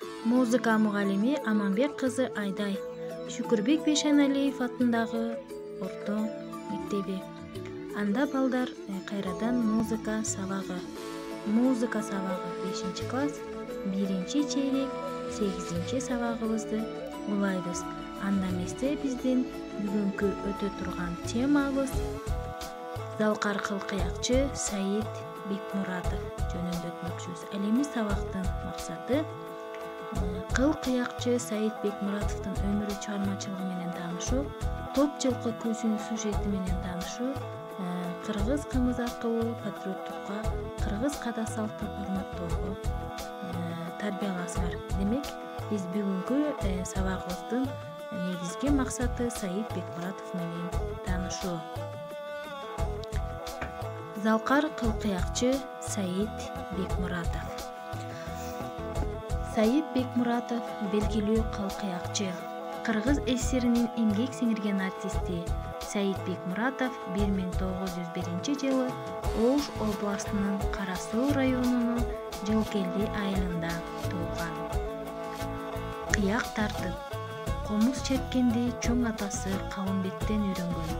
Музыка мугалими Аманбек кызы Айдай, Шүкүрбек Бейшеналиев атындагы орто мектеби. Анда балдар кайрадан музыка сабагы 5 класс, 1 чейрек 8 сабагыбызды улайбыз. Анда эместе биздин бүгүнкү өтө турган темабыз Залкар кылкыякчы Саид Бекмуратов жөнүндө өтмөкчүбүз. Ал эми сабактын максаты кылкыякчы Саид Бекмуратовдун өмүрү чыгармачылыгы менен таанышуу, топ жылкы көзүнүн сюжети менен таанышуу, кыргыз кымыз аркылуу патриоттукка, кыргыз када салтын урматтоого тарбияласыңар. Демек, биз бүгүнкү сабагыбыздын негизги максаты Саид Бекмуратов менен таанышуу. Залкар кылкыякчы Саид Бекмуратов. Саид Бекмуратов белгилүү кылкыякчы. Кыргыз ССРинин эмгек сиңирген артисти Саид Бекмуратов 1901 жылы Ош областынын Кара Суу районунун Жылкелди айылында туулган. Кыяк тартып, комуз чепкенди чоң атасы Калымбектен үйрөнгөн.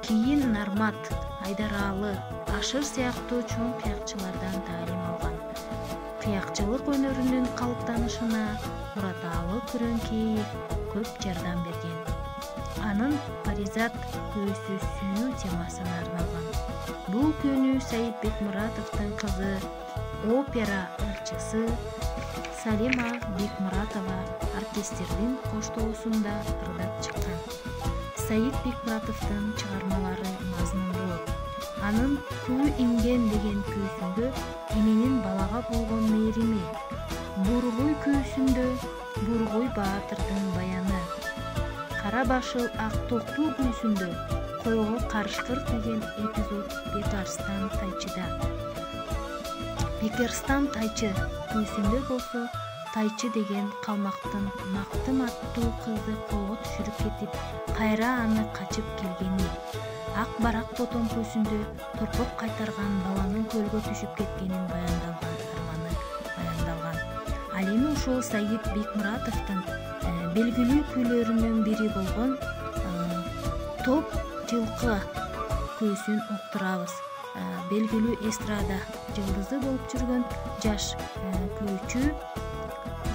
Кийин Нармат, Айдаралы, Ашыр сыяктуу чоң кыякчылардан таалим алган. Кыякчылык өнөрүнүн калыптанышына Мураталы Күрөңкеев көп жардам берген. Анын Паризат көөсү сүйүү темасына арналган. Бул күнү Саид Бекмуратовдун кызы, опера ырчысы Салима Бекмуратова оркестрдин коштоосунда ырдап чыккан. Саид Бекмуратовдун чыгармалары мазмундуу. Анын Куу имген деген күүсүндө эменин балага болгон мээрими, Бургуй күүсүндө Бургуй баатырдын баяны, Кара башыл ак токтуу күүсүндө Койго карышкыр деген эпизод Бекарстан тайчыда. Бекарстан тайчы күүсүндө болсо Тайчы деген калмактын Мактым аттуу кызды колго түшүрүп кетип, кайра аны качып келгени, Ак барак ботон күүсүндө торпок кайтарган баланын көлгө түшүп кеткенин баяндалган. Ал эми ушул Саид Бекмуратовдун белгилүү күйлөрүнүн бири болгон Топ жылкы күүсүн уктурабыз. Белгилүү эстрада жылдызы болуп жүргөн жаш күүчү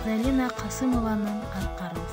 Залина Касымованын аткаруусу.